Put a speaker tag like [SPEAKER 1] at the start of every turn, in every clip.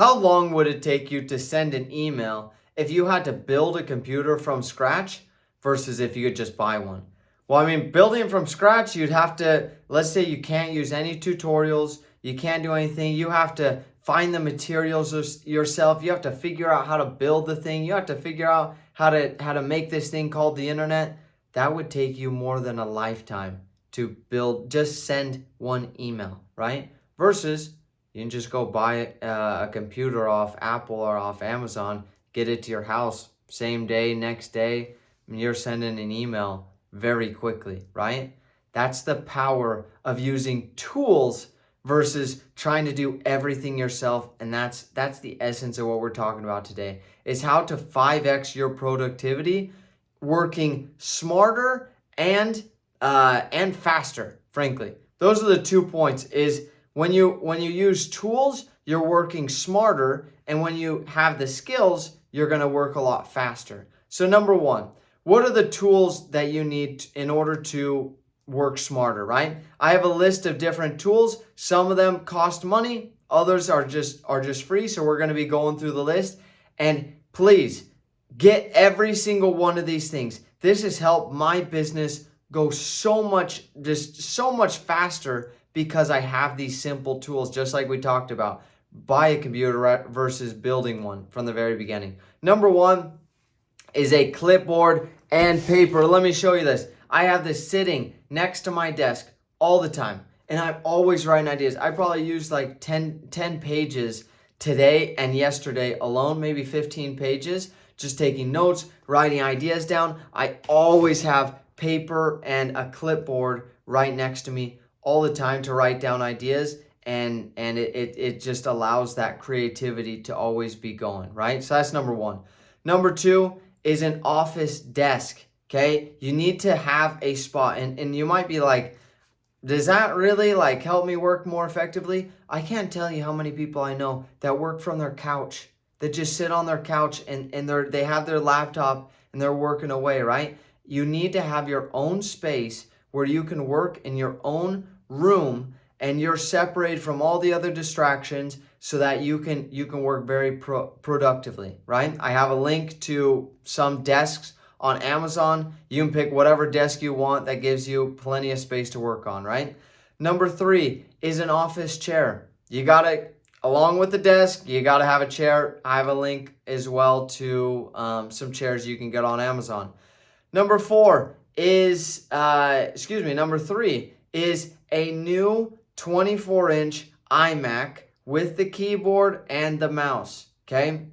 [SPEAKER 1] How long would it take you to send an email if you had to build a computer from scratch versus if you could just buy one? Well, I mean, building from scratch, you'd have to, let's say you can't use any tutorials, you can't do anything, you have to find the materials yourself, you have to figure out how to build the thing, you have to figure out how to make this thing called the internet. That would take you more than a lifetime to build, just send one email, right? Versus you can just go buy a computer off Apple or off Amazon, get it to your house same day, next day, and you're sending an email very quickly, right? That's the power of using tools versus trying to do everything yourself. And that's the essence of what we're talking about today, is how to 5x your productivity, working smarter and faster, frankly. Those are the 2 points. Is when you use tools, you're working smarter, and when you have the skills, you're going to work a lot faster. So number one, what are the tools that you need in order to work smarter, right? I have a list of different tools. Some of them cost money, others are just free. So we're going to be going through the list, and please get every single one of these things. This has helped my business go so much faster because I have these simple tools, just like we talked about. Buy a computer versus building one from the very beginning. Number one is a clipboard and paper. Let me show you this. I have this sitting next to my desk all the time, and I'm always writing ideas. I probably used like 10 pages today and yesterday alone, maybe 15 pages, just taking notes, writing ideas down. I always have paper and a clipboard right next to me all the time to write down ideas, and it just allows that creativity to always be going, right? So that's number one. Number two is an office desk, okay? You need to have a spot, and you might be like, does that really like help me work more effectively? I can't tell you how many people I know that work from their couch, that just sit on their couch and they have their laptop and they're working away, right? You need to have your own space where you can work in your own room and you're separated from all the other distractions so that you can work very productively, right? I have a link to some desks on Amazon. You can pick whatever desk you want that gives you plenty of space to work on, right? Number three is an office chair. You gotta, along with the desk, you gotta have a chair. I have a link as well to some chairs you can get on Amazon. Number three is a new 24-inch iMac with the keyboard and the mouse, okay?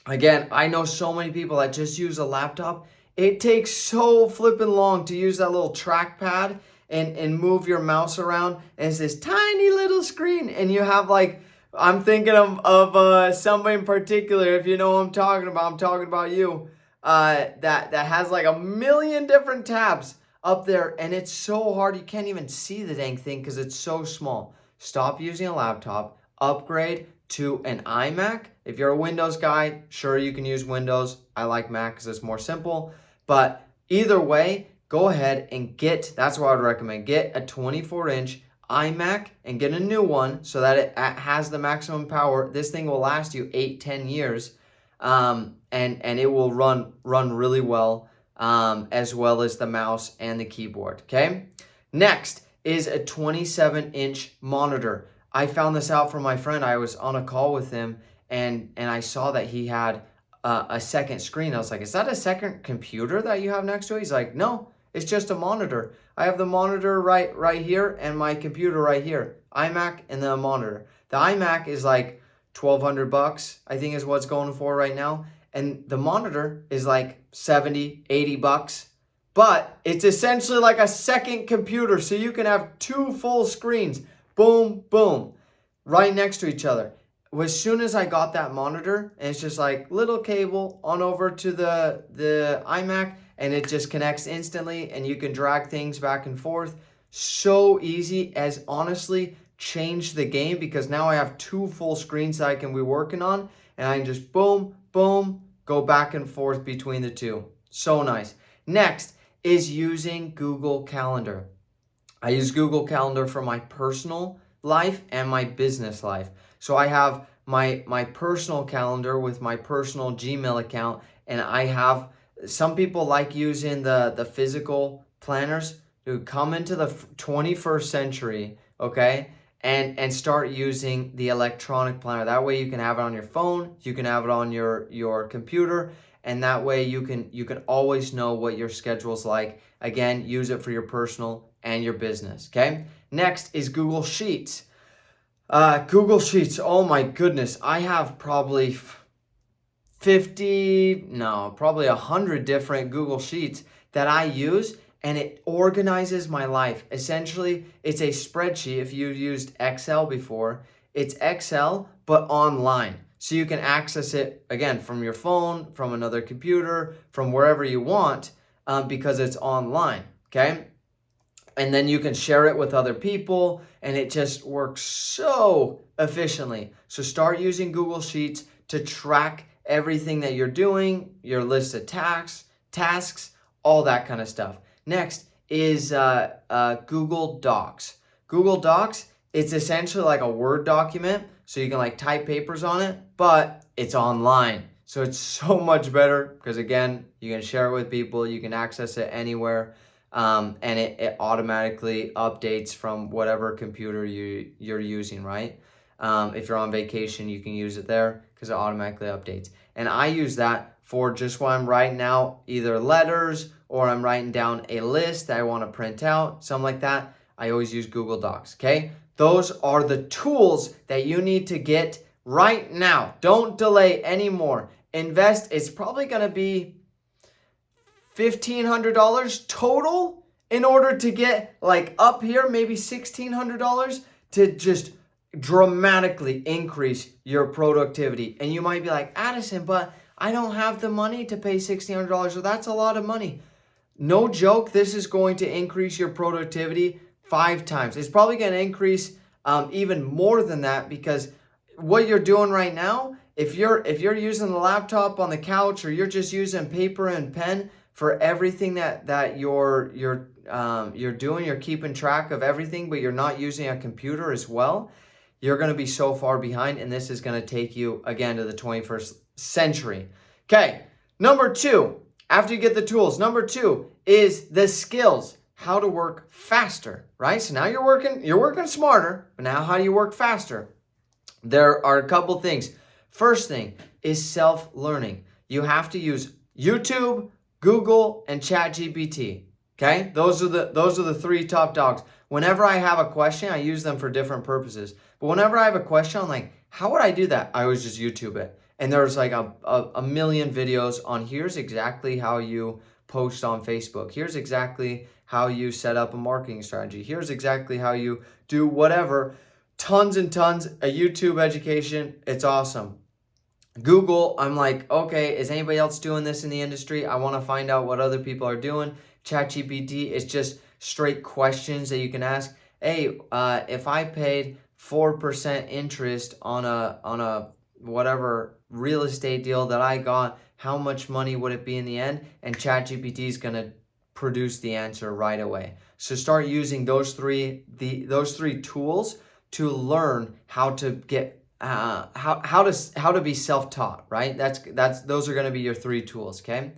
[SPEAKER 1] Again, I know so many people that just use a laptop. It takes so flippin' long to use that little trackpad and move your mouse around. And it's this tiny little screen. And you have like, I'm thinking of somebody in particular, if you know what I'm talking about you, that has like a million different tabs up there. And it's so hard, you can't even see the dang thing because it's so small. Stop using a laptop, upgrade to an iMac. If you're a Windows guy, sure, you can use Windows. I like Mac because it's more simple. But either way, go ahead and that's what I would recommend. Get a 24-inch iMac and get a new one so that it has the maximum power. This thing will last you 8-10 years, and it will run really well, as well as the mouse and the keyboard, okay? Next is a 27-inch monitor. I found this out from my friend. I was on a call with him, and I saw that he had a second screen. I was like, is that a second computer that you have next to it? He's like, no, it's just a monitor. I have the monitor right here and my computer right here. iMac and the monitor. The iMac is like $1,200, I think is what's going for right now. And the monitor is like $70, $80. But it's essentially like a second computer. So you can have two full screens. Boom, boom, right next to each other. As soon as I got that monitor, and it's just like little cable on over to the iMac, and it just connects instantly, and you can drag things back and forth. So easy, as honestly changed the game, because now I have two full screens that I can be working on, and I can just boom, boom, go back and forth between the two. So nice. Next is using Google Calendar. I use Google Calendar for my personal life and my business life. So I have my personal calendar with my personal Gmail account, and I have, some people like using the physical planners. To come into the 21st century, okay, and start using the electronic planner. That way you can have it on your phone, you can have it on your computer, and that way you can always know what your schedule's like. Again, use it for your personal and your business, okay? Next is Google Sheets. Google Sheets, oh my goodness, I have probably 100 different Google Sheets that I use, and it organizes my life. Essentially, it's a spreadsheet. If you used Excel before, it's Excel, but online. So you can access it, again, from your phone, from another computer, from wherever you want, because it's online, okay? And then you can share it with other people, and it just works so efficiently. So start using Google Sheets to track everything that you're doing, your list of tasks, all that kind of stuff. Next is Google Docs. Google Docs, it's essentially like a Word document, so you can like type papers on it, but it's online. So it's so much better because, again, you can share it with people, you can access it anywhere, and it automatically updates from whatever computer you're using, right? If you're on vacation, you can use it there because it automatically updates. And I use that for just when I'm writing out either letters or I'm writing down a list that I want to print out, something like that. I always use Google Docs, okay? Those are the tools that you need to get right now. Don't delay anymore. Invest, it's probably going to be $1,500 total in order to get like up here, maybe $1,600 to just dramatically increase your productivity. And you might be like, Addison, but I don't have the money to pay $1,600. So that's a lot of money. No joke, this is going to increase your productivity 5 times. It's probably going to increase even more than that, because what you're doing right now, if you're using the laptop on the couch, or you're just using paper and pen for everything that you're doing, you're keeping track of everything, but you're not using a computer as well, you're going to be so far behind, and this is going to take you, again, to the 21st century. Okay, number 2, after you get the tools, number 2 is the skills, how to work faster, right? So now you're working smarter, but now how do you work faster? There are a couple things. First thing is self-learning. You have to use YouTube, Google, and ChatGPT. Okay? Those are the 3 top dogs. Whenever I have a question, I use them for different purposes. But whenever I have a question, I'm like, how would I do that? I always just YouTube it. And there's like a million videos on here's exactly how you post on Facebook. Here's exactly how you set up a marketing strategy. Here's exactly how you do whatever. Tons and tons of YouTube education. It's awesome. Google, I'm like, okay, is anybody else doing this in the industry? I want to find out what other people are doing. ChatGPT is just straight questions that you can ask. Hey, if I paid 4% interest on a whatever real estate deal that I got, how much money would it be in the end? And ChatGPT is going to produce the answer right away. So start using those three tools to learn how to get how to be self-taught, right? Those are going to be your 3 tools, okay?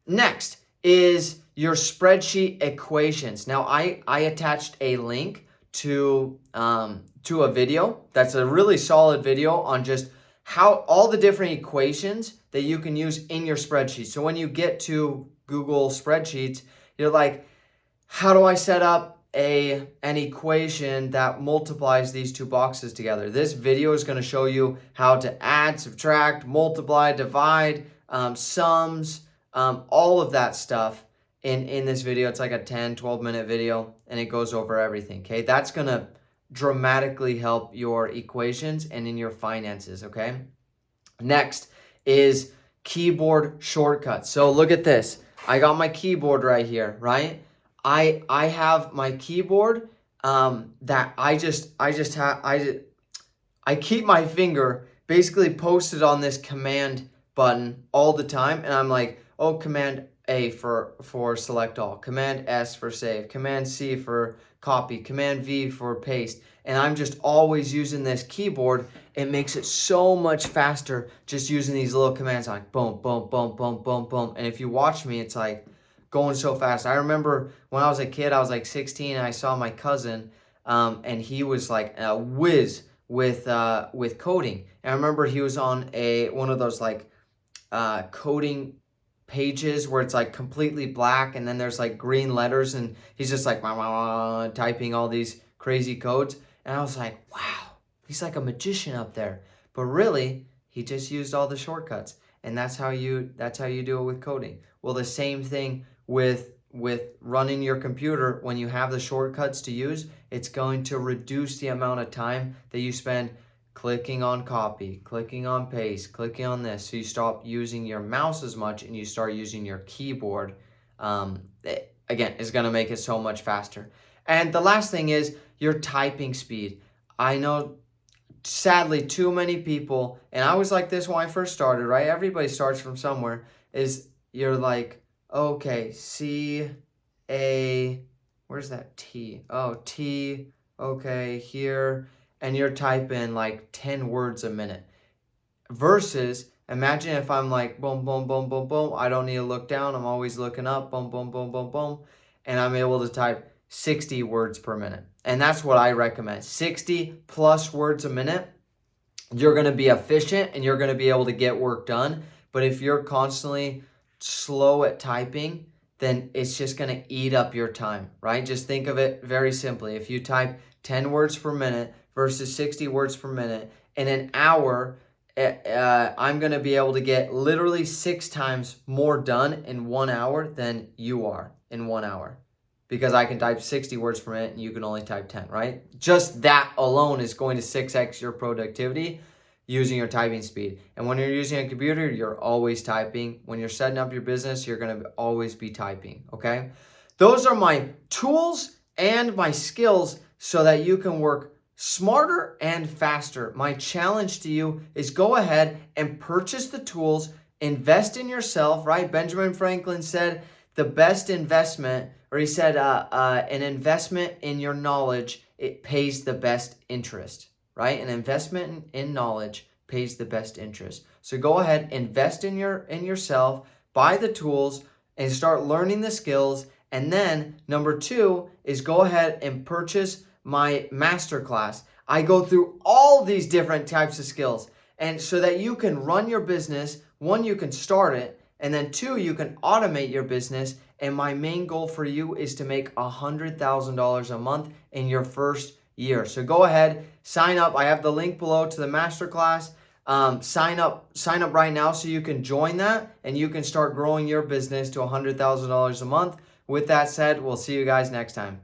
[SPEAKER 1] Next is your spreadsheet equations. Now I attached a link to a video that's a really solid video on just how all the different equations that you can use in your spreadsheet. So when you get to Google Spreadsheets, you're like, how do I set up an equation that multiplies these 2 boxes together? This video is going to show you how to add, subtract, multiply, divide, sums, all of that stuff in this video. It's like a 10-12 minute video, and it goes over everything, okay? That's going to dramatically help your equations and in your finances, okay? Next is keyboard shortcuts. So look at this. I got my keyboard right here, right? I have my keyboard that I keep my finger basically posted on this command button all the time, and I'm like, oh, command A for select all, command S for save, command C for copy, Command V for paste, and I'm just always using this keyboard, it makes it so much faster just using these little commands like boom, boom, boom, boom, boom, boom. And if you watch me, it's like going so fast. I remember when I was a kid, I was like 16, and I saw my cousin, and he was like a whiz with coding. And I remember he was on one of those like coding pages where it's like completely black, and then there's like green letters, and he's just like typing all these crazy codes. And I was like, wow, he's like a magician up there. But really, he just used all the shortcuts. And that's how you do it with coding. Well, the same thing with running your computer. When you have the shortcuts to use, it's going to reduce the amount of time that you spend clicking on copy, clicking on paste, clicking on this. So you stop using your mouse as much and you start using your keyboard. Again, it's going to make it so much faster. And the last thing is your typing speed. I know, sadly, too many people, and I was like this when I first started, right? Everybody starts from somewhere, is you're like, okay, where's that T? Oh, T, okay, here. And you're typing like 10 words a minute. Versus, imagine if I'm like, boom, boom, boom, boom, boom. I don't need to look down. I'm always looking up, boom, boom, boom, boom, boom. And I'm able to type 60 words per minute. And that's what I recommend. 60 plus words a minute. You're going to be efficient and you're going to be able to get work done. But if you're constantly slow at typing, then it's just going to eat up your time, right? Just think of it very simply. If you type 10 words per minute versus 60 words per minute, in an hour, I'm going to be able to get literally 6 times more done in 1 hour than you are in 1 hour. Because I can type 60 words per minute and you can only type 10, right? Just that alone is going to 6x your productivity using your typing speed. And when you're using a computer, you're always typing. When you're setting up your business, you're going to always be typing, okay? Those are my tools and my skills so that you can work smarter and faster. My challenge to you is go ahead and purchase the tools, invest in yourself, right? Benjamin Franklin said the best investment, or he said an investment in your knowledge, it pays the best interest, right? An investment in knowledge pays the best interest. So go ahead, invest in yourself, buy the tools, and start learning the skills. And then number 2 is go ahead and purchase my masterclass. I go through all these different types of skills, and so that you can run your business. 1, you can start it, and then 2, you can automate your business. And my main goal for you is to make $100,000 a month in your first year. So go ahead, sign up. I have the link below to the masterclass. Sign up right now so you can join that and you can start growing your business to $100,000 a month. With that said, we'll see you guys next time.